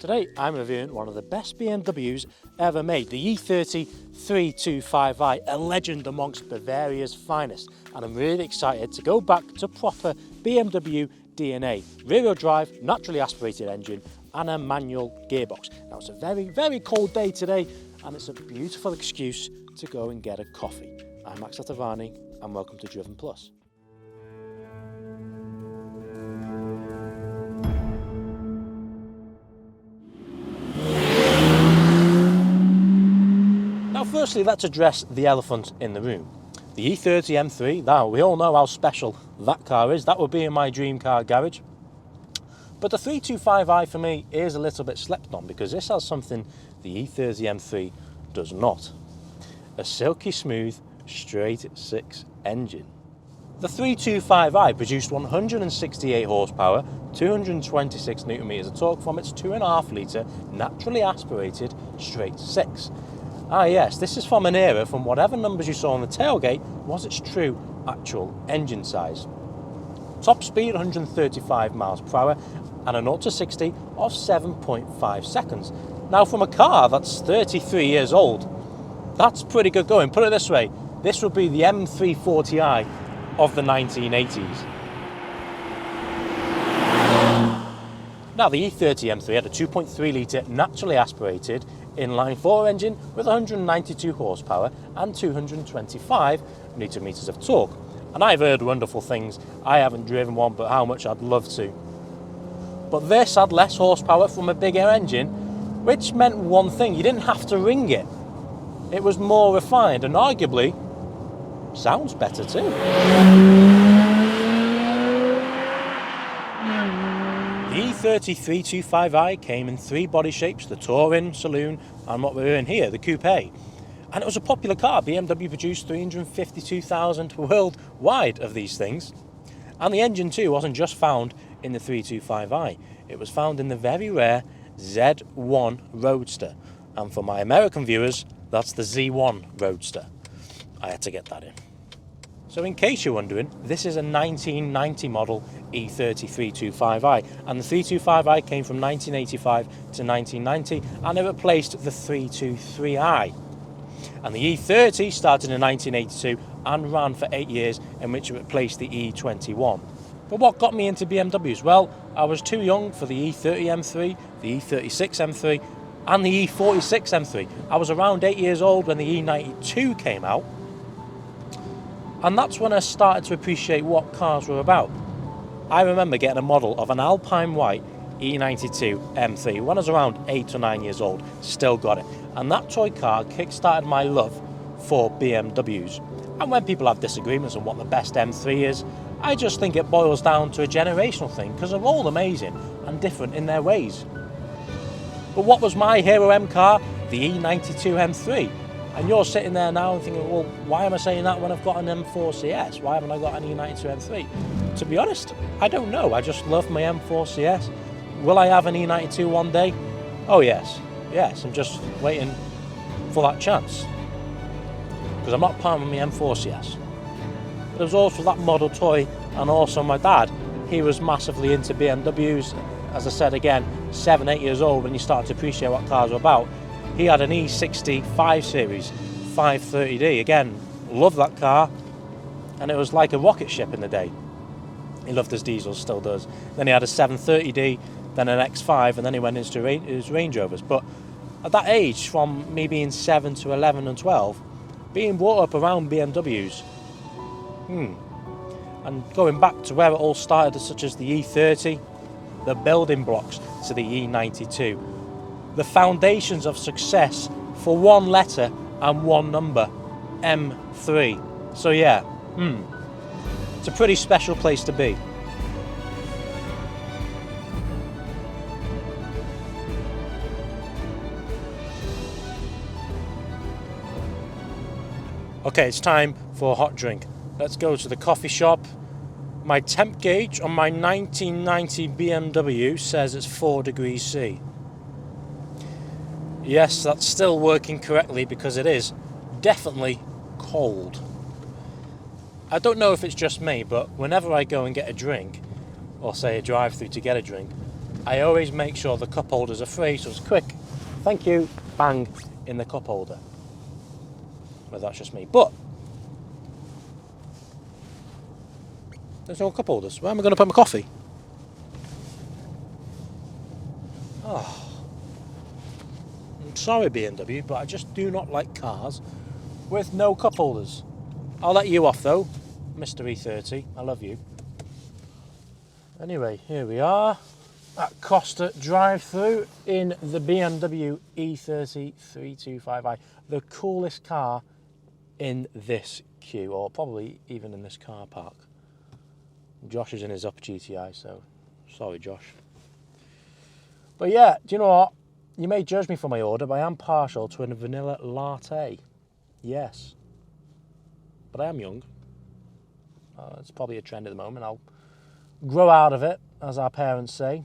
Today I'm reviewing one of the best BMWs ever made, the E30 325i, a legend amongst Bavaria's finest, and I'm really excited to go back to proper BMW DNA, rear-wheel drive, naturally aspirated engine and a manual gearbox. Now it's a very cold day today and it's a beautiful excuse to go and get a coffee. I'm Max Latavani and welcome to Driven Plus. Firstly, let's address the elephant in the room. The E30 M3, now we all know how special that car is. That would be in my dream car garage. But the 325i for me is a little bit slept on because this has something the E30 M3 does not. A silky smooth straight six engine. The 325i produced 168 horsepower, 226 newton meters of torque from its 2.5 litre naturally aspirated straight six. Ah yes, this is from an era from whatever numbers you saw on the tailgate was its true actual engine size. Top speed 135 miles per hour and a 0 to 60 of 7.5 seconds. Now from a car that's 33 years old, that's pretty good going. Put it this way, this would be the M340i of the 1980s. Now the E30 M3 had a 2.3 litre naturally aspirated inline-4 engine with 192 horsepower and 225 newton meters of torque. And I've heard wonderful things. I haven't driven one, but how much I'd love to. But this had less horsepower from a bigger engine, which meant one thing: you didn't have to ring it. It was more refined and arguably sounds better too. The E30 325i came in three body shapes: the Touring, Saloon and what we're in here, the Coupe. And it was a popular car. BMW produced 352,000 worldwide of these things. And the engine too wasn't just found in the 325i. It was found in the very rare Z1 Roadster. And for my American viewers, that's the Z1 Roadster. I had to get that in. So in case you're wondering, this is a 1990 model E30 325i, and the 325i came from 1985 to 1990 and it replaced the 323i. And the E30 started in 1982 and ran for 8 years, in which it replaced the E21. But what got me into BMWs? Well, I was too young for the E30 M3, the E36 M3 and the E46 M3. I was around 8 years old when the E92 came out. And that's when I started to appreciate what cars were about. I remember getting a model of an Alpine White E92 M3 when I was around 8 or 9 years old, still got it. And that toy car kick-started my love for BMWs. And when people have disagreements on what the best M3 is, I just think it boils down to a generational thing, because they're all amazing and different in their ways. But what was my hero M car? The E92 M3. And you're sitting there now and thinking, well, why am I saying that when I've got an M4 CS? Why haven't I got an E92 M3? To be honest, I don't know. I just love my M4 CS. Will I have an E92 one day? Oh yes, I'm just waiting for that chance. Because I'm not part of my M4 CS. But there was also that model toy, and also my dad. He was massively into BMWs. As I said again, 7, 8 years old when you start to appreciate what cars are about. He had an E60 5 Series 530D. Again, loved that car, and it was like a rocket ship in the day. He loved his diesels, still does. Then he had a 730D, then an X5, and then he went into his Range Rovers. But at that age, from me being 7 to 11 and 12, being brought up around BMWs, and going back to where it all started, such as the E30, the building blocks to the E92, the foundations of success for one letter and one number, M3. So yeah, it's a pretty special place to be. Okay, it's time for a hot drink. Let's go to the coffee shop. My temp gauge on my 1990 BMW says it's 4 degrees C. Yes, that's still working correctly because it is definitely cold. I don't know if it's just me, but whenever I go and get a drink, or say a drive-through to get a drink, I always make sure the cup holders are free, so it's quick, thank you, bang, in the cup holder. Well, that's just me. But there's no cup holders. Where am I going to put my coffee? Oh, I'm sorry, BMW, but I just do not like cars with no cup holders. I'll let you off though, Mr. E30. I love you. Anyway, here we are at Costa drive-through in the BMW E30 325i, the coolest car in this queue, or probably even in this car park. Josh is in his Upper GTI, so sorry, Josh. But yeah, do you know what? You may judge me for my order, but I am partial to a vanilla latte. Yes. But I am young. It's probably a trend at the moment. I'll grow out of it, as our parents say.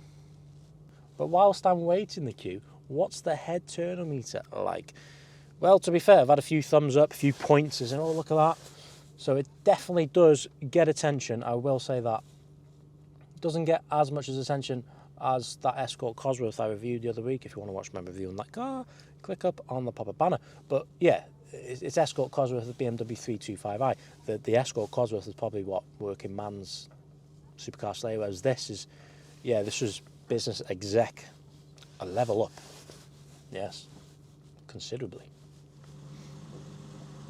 But whilst I'm waiting the queue, what's the head turnometer like? Well, to be fair, I've had a few thumbs up, a few pointers, and oh, look at that. So it definitely does get attention, I will say that. It doesn't get as much attention as that Escort Cosworth I reviewed the other week. If you want to watch my review on that car, click up on the pop-up banner. But yeah, it's Escort Cosworth, the BMW 325i. The Escort Cosworth is probably what working man's supercar sleigh, whereas this is, yeah, this was business exec, a level up. Yes, considerably.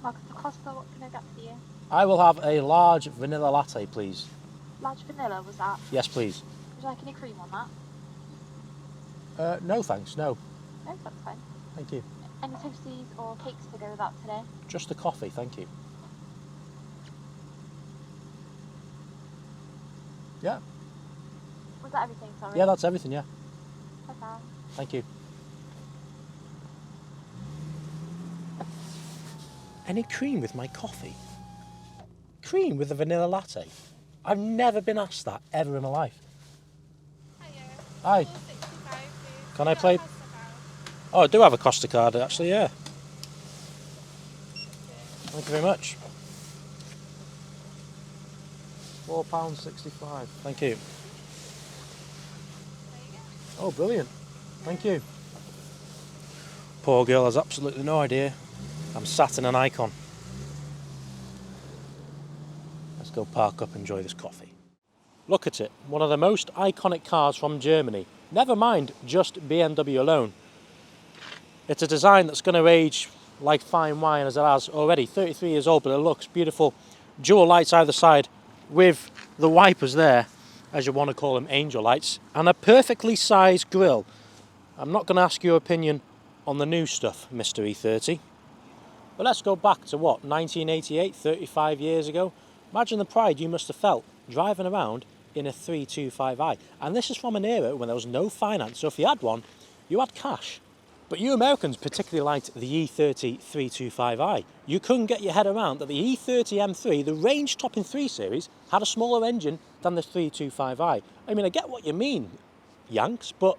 Welcome to Costa, what can I get for you? I will have a large vanilla latte, please. Large vanilla, was that? Yes, please. Would you like any cream on that? No thanks, no. No, that's fine. Thank you. Any toasties or cakes to go with that today? Just the coffee, thank you. Yeah. Was that everything, sorry? Yeah, that's everything, yeah. Okay. Thank you. Any cream with my coffee? Cream with a vanilla latte? I've never been asked that ever in my life. Hi. Can I play? Oh, I do have a Costa card actually, yeah. Thank you very much. £4.65. Thank you. Oh, brilliant. Thank you. Poor girl has absolutely no idea. I'm sat in an Icon. Let's go park up and enjoy this coffee. Look at it, one of the most iconic cars from Germany. Never mind just BMW alone. It's a design that's going to age like fine wine as it has already. 33 years old, but it looks beautiful. Dual lights either side with the wipers there, as you want to call them, angel lights, and a perfectly sized grille. I'm not going to ask your opinion on the new stuff, Mr. E30. But let's go back to what, 1988, 35 years ago? Imagine the pride you must have felt driving around in a 325i. And this is from an era when there was no finance, so if you had one, you had cash. But you Americans particularly liked the E30 325i. You couldn't get your head around that the E30 M3, the range-topping 3 Series, had a smaller engine than the 325i. I mean, I get what you mean, Yanks, but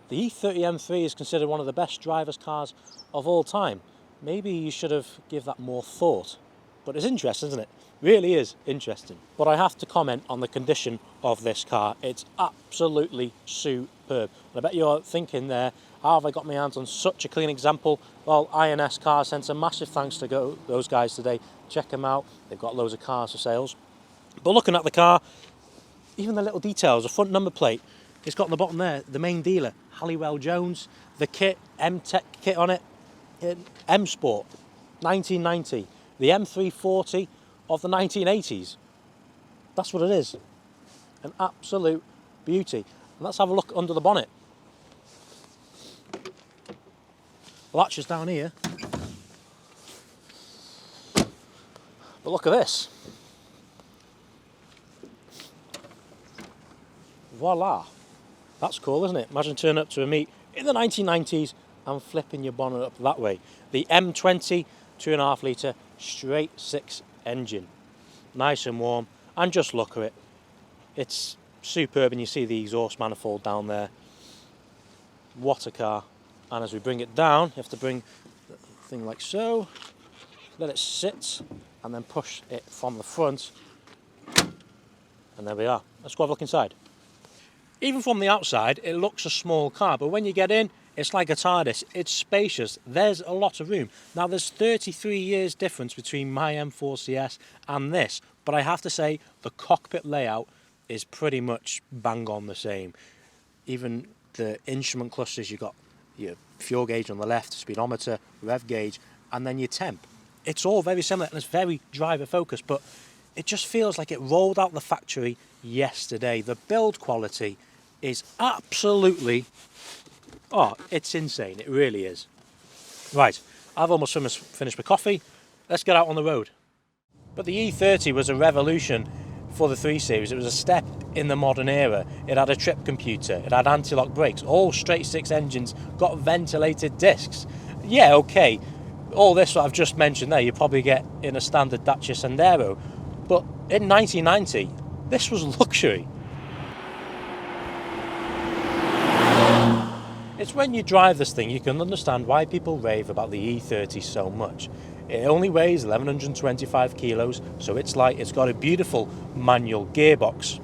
the E30 M3 is considered one of the best driver's cars of all time. Maybe you should have given that more thought. But it's interesting, isn't it? Really is interesting. But I have to comment on the condition of this car. It's absolutely superb. And I bet you're thinking there, how have I got my hands on such a clean example? Well, INS Car Centre, massive thanks to those guys today. Check them out. They've got loads of cars for sales. But looking at the car, even the little details, the front number plate, it's got on the bottom there, the main dealer, Halliwell Jones, the kit, M-Tech kit on it, M Sport, 1990, the M340 of the 1980s. That's what it is. An absolute beauty. And let's have a look under the bonnet. The latch is down here. But look at this. Voila. That's cool, isn't it? Imagine turning up to a meet in the 1990s and flipping your bonnet up that way. The M20 2.5 litre straight 6 engine. Nice and warm, and just look at it. It's superb, and you see the exhaust manifold down there. What a car. And as we bring it down, you have to bring the thing like so, let it sit, and then push it from the front. And there we are. Let's go have a look inside. Even from the outside, it looks a small car, but when you get in, it's like a TARDIS. It's spacious. There's a lot of room. Now, there's 33 years difference between my M4CS and this, but I have to say the cockpit layout is pretty much bang on the same. Even the instrument clusters, you've got your fuel gauge on the left, speedometer, rev gauge, and then your temp. It's all very similar and it's very driver focused, but it just feels like it rolled out the factory yesterday. The build quality is absolutely, it's insane. It really is. Right, I've almost finished my coffee. Let's get out on the road. But the E30 was a revolution for the 3 Series. It was a step in the modern era. It had a trip computer, it had anti-lock brakes, all straight 6 engines, got ventilated discs. Yeah, okay, all this what I've just mentioned there, you probably get in a standard Dacia Sandero. But in 1990, this was luxury. It's when you drive this thing you can understand why people rave about the E30 so much. It only weighs 1125 kilos, so it's light. It's got a beautiful manual gearbox,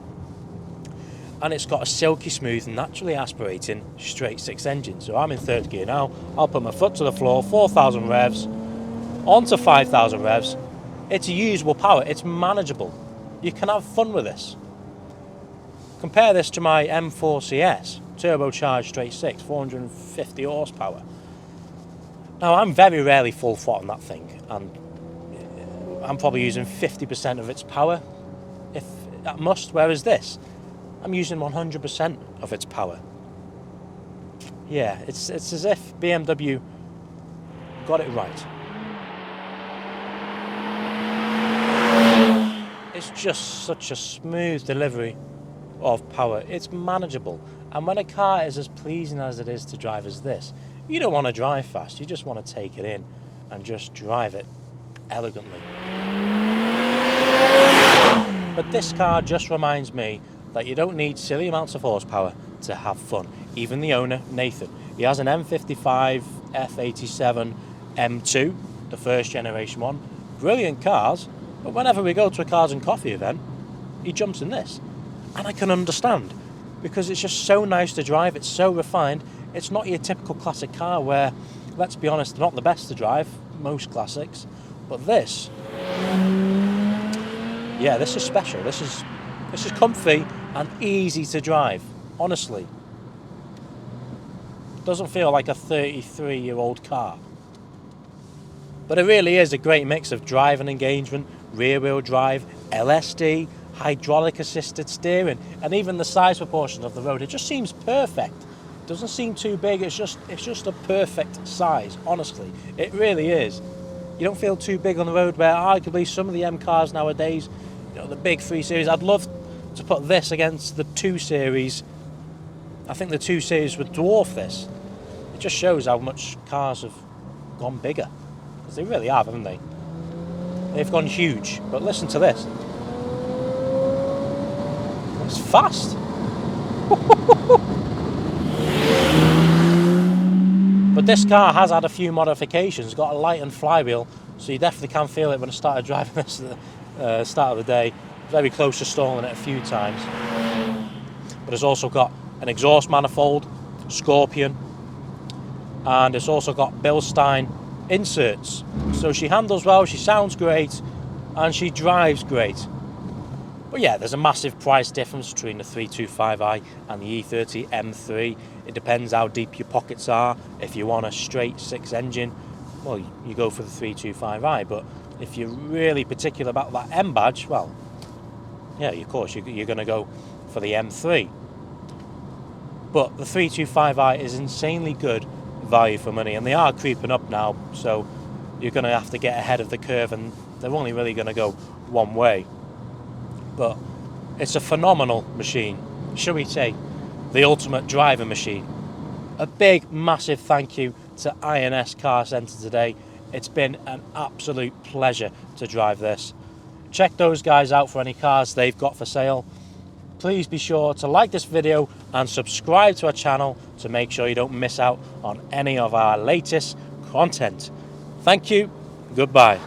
and it's got a silky smooth, naturally aspirating straight 6 engine. So I'm in 3rd gear now. I'll put my foot to the floor, 4,000 revs, onto 5,000 revs. It's a usable power, it's manageable. You can have fun with this. Compare this to my M4CS, turbocharged straight 6, 450 horsepower. Now, I'm very rarely full throttle on that thing, and I'm probably using 50% of its power, if at most, whereas this, I'm using 100% of its power. Yeah, it's as if BMW got it right. It's just such a smooth delivery of power. It's manageable, and when a car is as pleasing as it is to drive as this, you don't want to drive fast, you just want to take it in and just drive it elegantly. But this car just reminds me that you don't need silly amounts of horsepower to have fun. Even the owner, Nathan, he has an M55 F87 M2, the 1st generation one. Brilliant cars, but whenever we go to a Cars and Coffee event, he jumps in this. And I can understand, because it's just so nice to drive, it's so refined. It's not your typical classic car where, let's be honest, they're not the best to drive, most classics. But this, yeah, this is special. This is comfy and easy to drive, honestly. Doesn't feel like a 33-year-old car. But it really is a great mix of drive and engagement, rear-wheel drive, LSD, hydraulic assisted steering, and even the size proportion of the road. It just seems perfect. It doesn't seem too big. It's just a perfect size, honestly. It really is. You don't feel too big on the road, where arguably some of the M cars nowadays, the big 3 Series, I'd love to put this against the 2 Series. I think the 2 Series would dwarf this. It just shows how much cars have gone bigger. Because they really have, haven't they? They've gone huge. But listen to this. It's fast. But this car has had a few modifications. Got a lightened flywheel, so you definitely can feel it when I started driving this at the start of the day. Very close to stalling it a few times. But it's also got an exhaust manifold, Scorpion, and it's also got Bilstein inserts. So she handles well, she sounds great, and she drives great. But yeah, there's a massive price difference between the 325i and the E30 M3. It depends how deep your pockets are. If you want a straight 6 engine, well, you go for the 325i. But if you're really particular about that M badge, well, yeah, of course, you're going to go for the M3. But the 325i is insanely good value for money, and they are creeping up now, so you're going to have to get ahead of the curve, and they're only really going to go one way. But it's a phenomenal machine, shall we say, the ultimate driver machine. A big, massive thank you to INS Car Centre today. It's been an absolute pleasure to drive this. Check those guys out for any cars they've got for sale. Please be sure to like this video and subscribe to our channel to make sure you don't miss out on any of our latest content. Thank you. Goodbye.